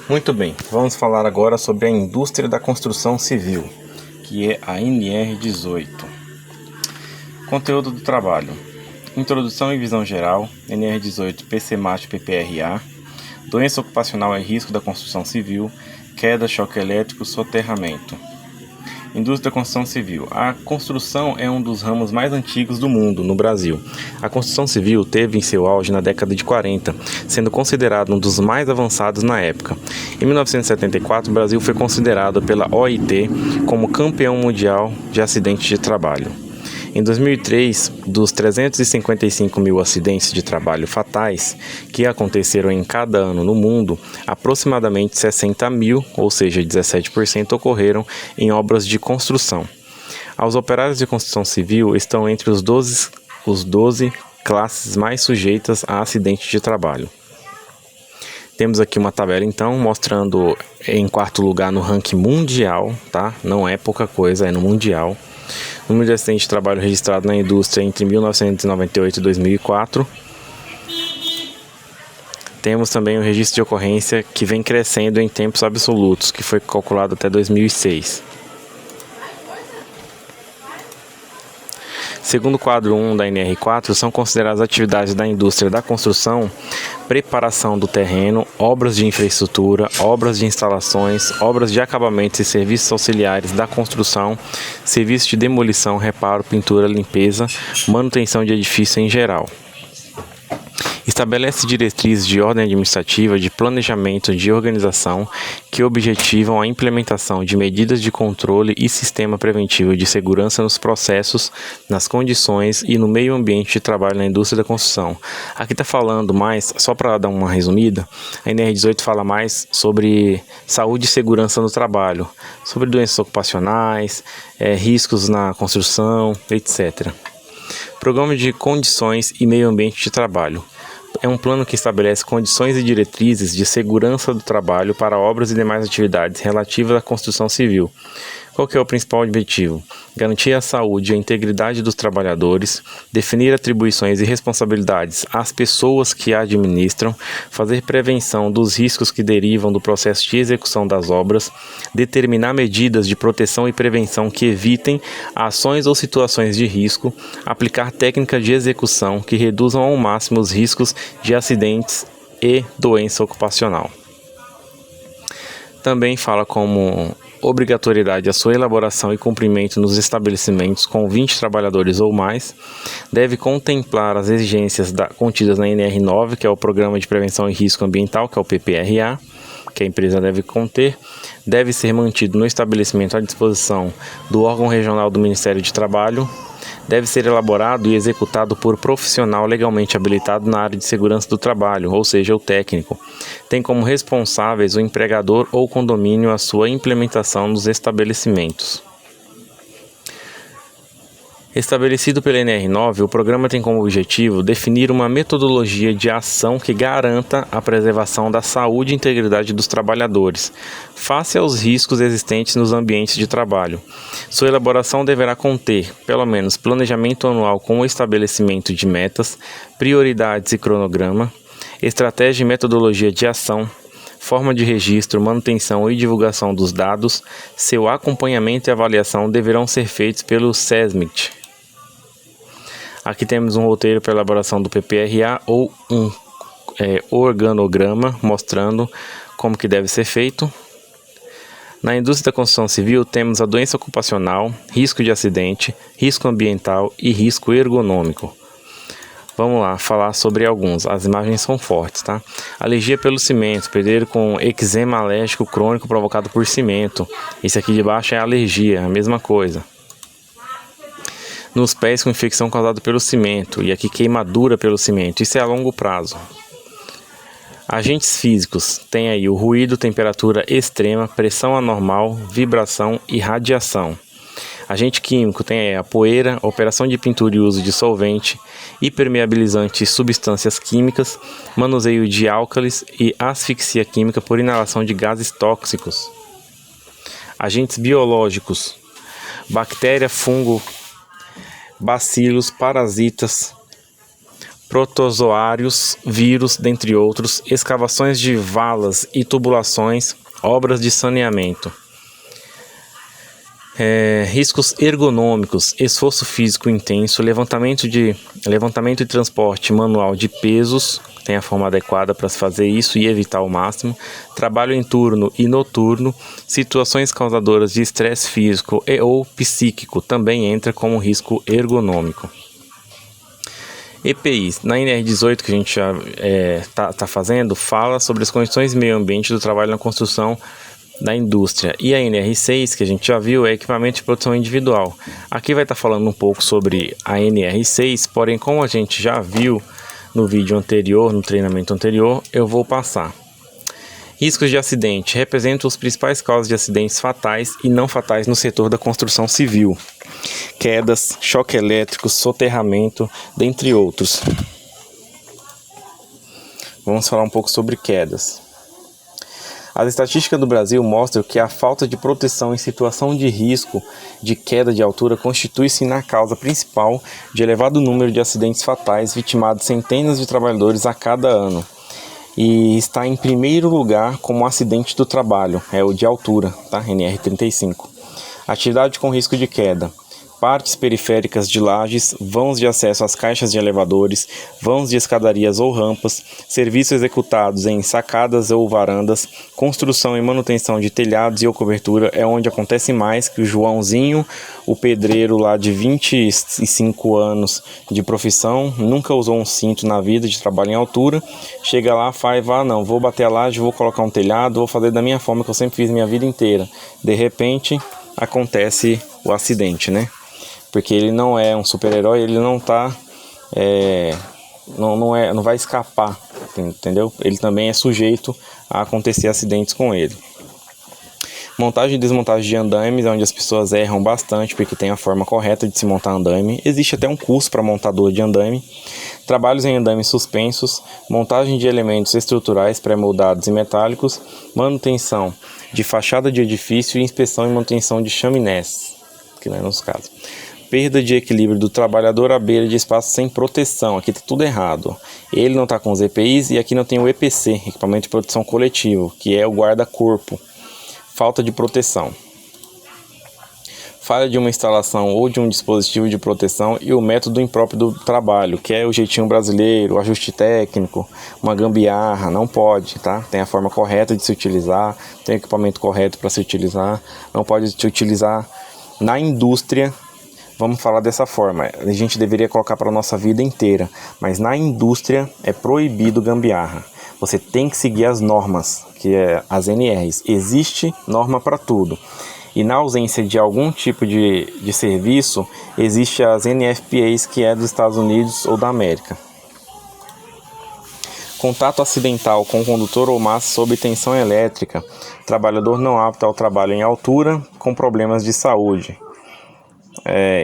Muito bem, vamos falar agora sobre a indústria da construção civil, que é a NR18. Conteúdo do trabalho: Introdução e visão geral, NR18 PCMAT-PPRA, doença ocupacional e risco da construção civil, queda, choque elétrico, soterramento. Indústria da construção civil. A construção é um dos ramos mais antigos do mundo, no Brasil. A construção civil teve em seu auge na década de 40, sendo considerado um dos mais avançados na época. Em 1974, o Brasil foi considerado pela OIT como campeão mundial de acidentes de trabalho. Em 2003, dos 355 mil acidentes de trabalho fatais que aconteceram em cada ano no mundo, aproximadamente 60 mil, ou seja, 17%, ocorreram em obras de construção. Os operários de construção civil estão entre os 12 classes mais sujeitas a acidentes de trabalho. Temos aqui uma tabela, então, mostrando em quarto lugar no ranking mundial, tá? Não é pouca coisa, é no mundial. Número de acidentes de trabalho registrado na indústria entre 1998 e 2004. Temos também o registro de ocorrência que vem crescendo em tempos absolutos, que foi calculado até 2006. Segundo o quadro 1 da NR4, são consideradas atividades da indústria da construção: preparação do terreno, obras de infraestrutura, obras de instalações, obras de acabamentos e serviços auxiliares da construção, serviços de demolição, reparo, pintura, limpeza, manutenção de edifício em geral. Estabelece diretrizes de ordem administrativa, de planejamento, de organização que objetivam a implementação de medidas de controle e sistema preventivo de segurança nos processos, nas condições e no meio ambiente de trabalho na indústria da construção. Aqui está falando mais, só para dar uma resumida, a NR18 fala mais sobre saúde e segurança no trabalho, sobre doenças ocupacionais, riscos na construção, etc. Programa de condições e meio ambiente de trabalho. É um plano que estabelece condições e diretrizes de segurança do trabalho para obras e demais atividades relativas à construção civil. Qual que é o principal objetivo? Garantir a saúde e a integridade dos trabalhadores, definir atribuições e responsabilidades às pessoas que a administram, fazer prevenção dos riscos que derivam do processo de execução das obras, determinar medidas de proteção e prevenção que evitem ações ou situações de risco, aplicar técnicas de execução que reduzam ao máximo os riscos de acidentes e doença ocupacional. Também fala como obrigatoriedade a sua elaboração e cumprimento nos estabelecimentos com 20 trabalhadores ou mais, deve contemplar as exigências contidas na NR9, que é o Programa de Prevenção e Risco Ambiental, que é o PPRA, que a empresa deve conter, deve ser mantido no estabelecimento à disposição do órgão regional do Ministério de Trabalho, deve ser elaborado e executado por profissional legalmente habilitado na área de segurança do trabalho, ou seja, o técnico. Tem como responsáveis o empregador ou condomínio a sua implementação nos estabelecimentos. Estabelecido pela NR9, o programa tem como objetivo definir uma metodologia de ação que garanta a preservação da saúde e integridade dos trabalhadores, face aos riscos existentes nos ambientes de trabalho. Sua elaboração deverá conter, pelo menos, planejamento anual com o estabelecimento de metas, prioridades e cronograma, estratégia e metodologia de ação, forma de registro, manutenção e divulgação dos dados. Seu acompanhamento e avaliação deverão ser feitos pelo SESMIT. Aqui temos um roteiro para elaboração do PPRA ou um organograma mostrando como que deve ser feito. Na indústria da construção civil temos a doença ocupacional, risco de acidente, risco ambiental e risco ergonômico. Vamos lá, falar sobre alguns. As imagens são fortes, tá? Alergia pelo cimento, pedreiro com eczema alérgico crônico provocado por cimento. Esse aqui de baixo é alergia, a mesma coisa. Nos pés com infecção causada pelo cimento, e aqui queimadura pelo cimento, isso é a longo prazo. Agentes físicos, tem aí o ruído, temperatura extrema, pressão anormal, vibração e radiação. Agente químico, tem aí a poeira, operação de pintura e uso de solvente, hipermeabilizante e substâncias químicas, manuseio de álcalis e asfixia química por inalação de gases tóxicos. Agentes biológicos, bactéria, fungo, bacilos, parasitas, protozoários, vírus, dentre outros, escavações de valas e tubulações, obras de saneamento. Riscos ergonômicos, esforço físico intenso, levantamento e transporte manual de pesos, tem a forma adequada para se fazer isso e evitar ao máximo, trabalho em turno e noturno, situações causadoras de estresse físico e ou psíquico, também entra como risco ergonômico. EPIs, na NR18 que a gente já tá fazendo, fala sobre as condições de meio ambiente do trabalho na construção da indústria. E a NR6, que a gente já viu, é equipamento de produção individual. Aqui vai estar falando um pouco sobre a NR6, porém como a gente já viu no vídeo anterior, no treinamento anterior, eu vou passar. Riscos de acidente representam os principais causas de acidentes fatais e não fatais no setor da construção civil. Quedas, choque elétrico, soterramento, dentre outros. Vamos falar um pouco sobre quedas. As estatísticas do Brasil mostram que a falta de proteção em situação de risco de queda de altura constitui-se na causa principal de elevado número de acidentes fatais, vitimando centenas de trabalhadores a cada ano. E está em primeiro lugar como acidente do trabalho, é o de altura, tá? NR35. Atividade com risco de queda. Partes periféricas de lajes, vãos de acesso às caixas de elevadores, vãos de escadarias ou rampas, serviços executados em sacadas ou varandas, construção e manutenção de telhados e ou cobertura é onde acontece mais, que o Joãozinho, o pedreiro lá de 25 anos de profissão, nunca usou um cinto na vida de trabalho em altura, chega lá, não, vou bater a laje, vou colocar um telhado, vou fazer da minha forma que eu sempre fiz minha vida inteira. De repente, acontece o acidente, né? Porque ele não é um super-herói, ele não tá, não vai escapar, entendeu? Ele também é sujeito a acontecer acidentes com ele. Montagem e desmontagem de andames, onde as pessoas erram bastante, porque tem a forma correta de se montar andame. Existe até um curso para montador de andame. Trabalhos em andames suspensos, montagem de elementos estruturais pré-moldados e metálicos, manutenção de fachada de edifício e inspeção e manutenção de chaminés, que não é nos casos. Perda de equilíbrio do trabalhador à beira de espaço sem proteção. Aqui está tudo errado. Ele não está com os EPIs e aqui não tem o EPC, equipamento de proteção coletivo, que é o guarda-corpo. Falta de proteção. Falha de uma instalação ou de um dispositivo de proteção e o método impróprio do trabalho, que é o jeitinho brasileiro, o ajuste técnico, uma gambiarra, não pode, tá? Tem a forma correta de se utilizar, tem o equipamento correto para se utilizar, não pode se utilizar na indústria. Vamos falar dessa forma, a gente deveria colocar para a nossa vida inteira, mas na indústria é proibido gambiarra. Você tem que seguir as normas, que é as NRs. Existe norma para tudo. E na ausência de algum tipo de serviço, existe as NFPAs, que é dos Estados Unidos ou da América. Contato acidental com condutor ou massa sob tensão elétrica. Trabalhador não apto ao trabalho em altura, com problemas de saúde.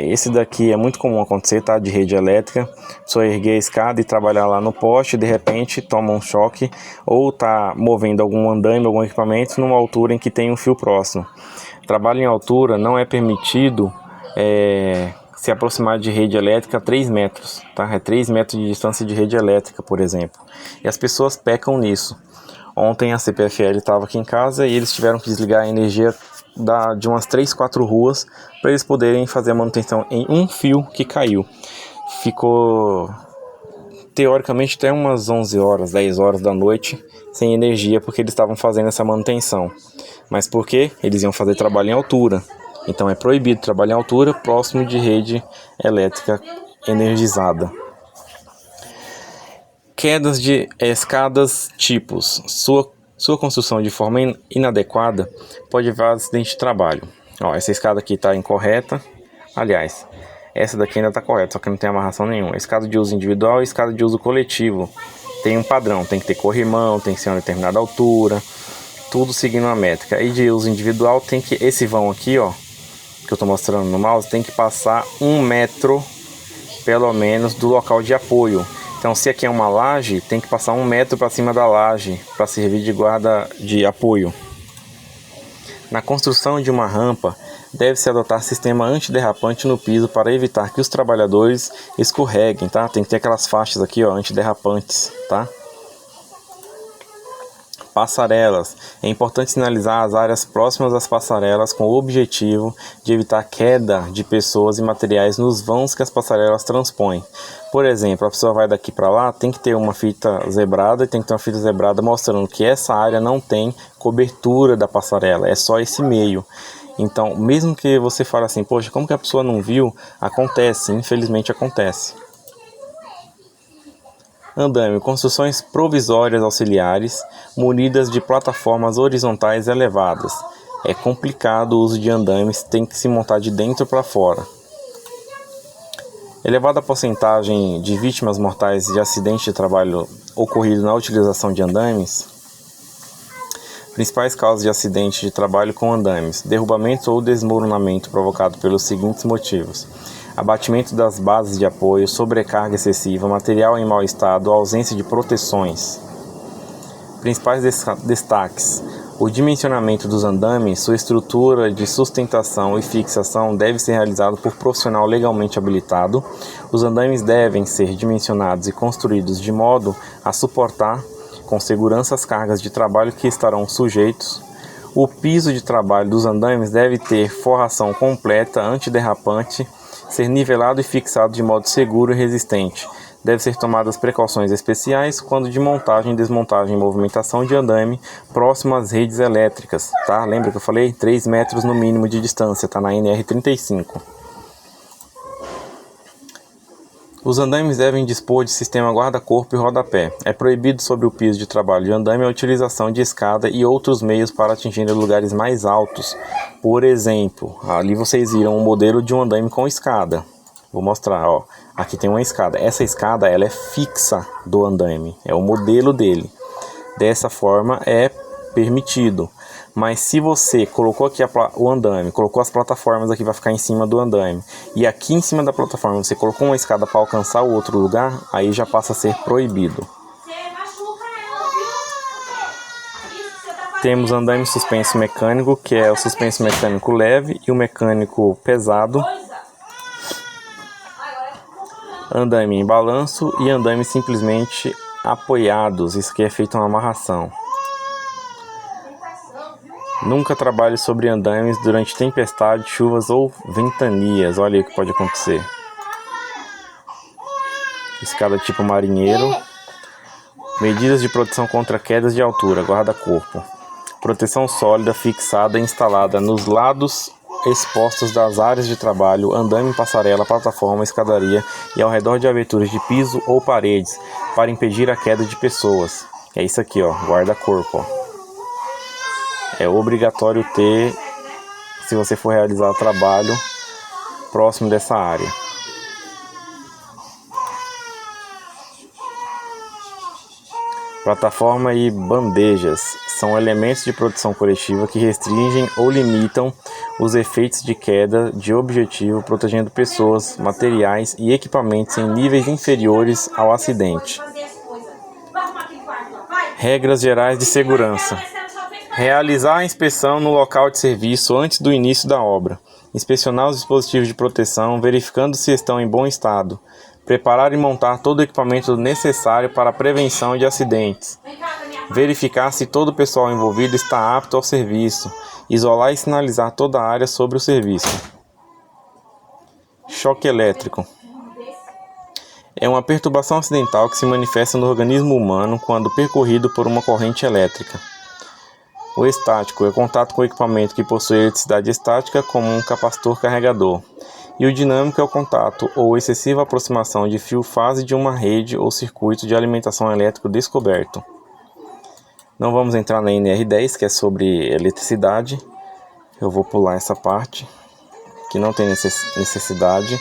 Esse daqui é muito comum acontecer, tá? De rede elétrica, só erguer a escada e trabalhar lá no poste, de repente toma um choque ou tá movendo algum andame, algum equipamento numa altura em que tem um fio próximo. Trabalho em altura não é permitido se aproximar de rede elétrica a 3 metros, tá? É 3 metros de distância de rede elétrica, por exemplo. E as pessoas pecam nisso. Ontem a CPFL estava aqui em casa e eles tiveram que desligar a energia de umas 3, 4 ruas para eles poderem fazer a manutenção em um fio que caiu. Ficou teoricamente até umas 11 horas, 10 horas da noite sem energia porque eles estavam fazendo essa manutenção. Mas por quê? Eles iam fazer trabalho em altura. Então é proibido trabalhar em altura próximo de rede elétrica energizada. Quedas de escadas tipos. Sua construção de forma inadequada pode levar a acidente de trabalho. Essa escada aqui está incorreta. Aliás, essa daqui ainda está correta, só que não tem amarração nenhuma. Escada de uso individual e escada de uso coletivo. Tem um padrão, tem que ter corrimão, tem que ser uma determinada altura. Tudo seguindo uma métrica. E de uso individual tem que... Esse vão aqui, que eu estou mostrando no mouse, tem que passar 1 metro, pelo menos, do local de apoio. Então, se aqui é uma laje, tem que passar 1 metro para cima da laje, para servir de guarda de apoio. Na construção de uma rampa, deve-se adotar sistema antiderrapante no piso para evitar que os trabalhadores escorreguem, tá? Tem que ter aquelas faixas aqui, ó, antiderrapantes, tá? Passarelas. É importante sinalizar as áreas próximas às passarelas com o objetivo de evitar queda de pessoas e materiais nos vãos que as passarelas transpõem. Por exemplo, a pessoa vai daqui para lá, tem que ter uma fita zebrada e tem que ter uma fita zebrada mostrando que essa área não tem cobertura da passarela, é só esse meio. Então, mesmo que você fale assim, poxa, como que a pessoa não viu? Acontece, infelizmente acontece. Andame, construções provisórias auxiliares, munidas de plataformas horizontais elevadas. É complicado o uso de andames, tem que se montar de dentro para fora. Elevada porcentagem de vítimas mortais de acidente de trabalho ocorrido na utilização de andames. Principais causas de acidente de trabalho com andames: derrubamento ou desmoronamento provocado pelos seguintes motivos: abatimento das bases de apoio, sobrecarga excessiva, material em mau estado, ausência de proteções. Principais destaques: o dimensionamento dos andames, sua estrutura de sustentação e fixação deve ser realizado por profissional legalmente habilitado. Os andames devem ser dimensionados e construídos de modo a suportar com segurança as cargas de trabalho que estarão sujeitos. O piso de trabalho dos andames deve ter forração completa, antiderrapante, ser nivelado e fixado de modo seguro e resistente. Deve ser tomadas precauções especiais quando de montagem, desmontagem e movimentação de andame próximo às redes elétricas, tá? Lembra que eu falei? 3 metros no mínimo de distância, tá na NR 35. Os andames devem dispor de sistema guarda-corpo e rodapé. É proibido sobre o piso de trabalho de andame a utilização de escada e outros meios para atingir lugares mais altos. Por exemplo, ali vocês viram um modelo de um andame com escada. Vou mostrar, ó. Aqui tem uma escada. Essa escada, ela é fixa do andame. É o modelo dele. Dessa forma é permitido. Mas se você colocou aqui o andame, colocou as plataformas aqui, vai ficar em cima do andame, e aqui em cima da plataforma você colocou uma escada para alcançar o outro lugar, aí já passa a ser proibido. Temos andame suspenso mecânico, que é o suspenso mecânico leve e o mecânico pesado. Andame em balanço e andame simplesmente apoiados, isso aqui é feito uma amarração. Nunca trabalhe sobre andames durante tempestade, chuvas ou ventanias. Olha aí o que pode acontecer. Escada tipo marinheiro. Medidas de proteção contra quedas de altura, guarda-corpo. Proteção sólida fixada e instalada nos lados expostos das áreas de trabalho, andame, passarela, plataforma, escadaria e ao redor de aberturas de piso ou paredes, para impedir a queda de pessoas. É isso aqui, ó, guarda-corpo, ó. É obrigatório ter, se você for realizar trabalho próximo dessa área. Plataforma e bandejas são elementos de proteção coletiva que restringem ou limitam os efeitos de queda de objetivo, protegendo pessoas, materiais e equipamentos em níveis inferiores ao acidente. Regras gerais de segurança. Realizar a inspeção no local de serviço antes do início da obra. Inspecionar os dispositivos de proteção, verificando se estão em bom estado. Preparar e montar todo o equipamento necessário para a prevenção de acidentes. Verificar se todo o pessoal envolvido está apto ao serviço. Isolar e sinalizar toda a área sobre o serviço. Choque elétrico. É uma perturbação acidental que se manifesta no organismo humano quando percorrido por uma corrente elétrica. O estático é o contato com o equipamento que possui eletricidade estática, como um capacitor carregador. E o dinâmico é o contato ou excessiva aproximação de fio fase de uma rede ou circuito de alimentação elétrico descoberto. Não vamos entrar na NR10, que é sobre eletricidade. Eu vou pular essa parte, que não tem necessidade.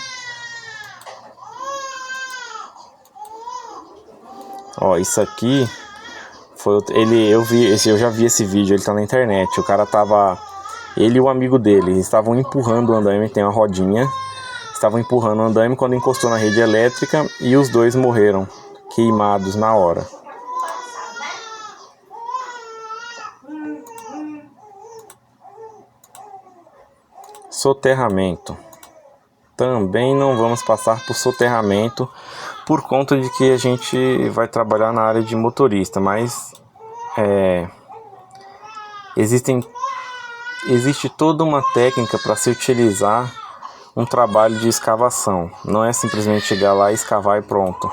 Ó, isso aqui foi eu já vi esse vídeo, ele tá na internet. O cara tava, ele e o amigo dele estavam empurrando o andame, tem uma rodinha. Estavam empurrando o andame quando encostou na rede elétrica e os dois morreram, queimados na hora. Soterramento. Também não vamos passar por soterramento por conta de que a gente vai trabalhar na área de motorista, mas existe toda uma técnica para se utilizar um trabalho de escavação. Não é simplesmente chegar lá, escavar e pronto.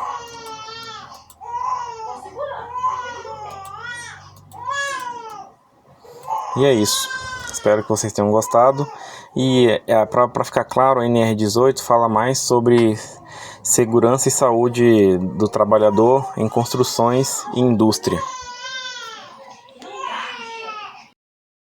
E é isso. Espero que vocês tenham gostado. E para ficar claro, a NR18 fala mais sobre segurança e saúde do trabalhador em construções e indústria.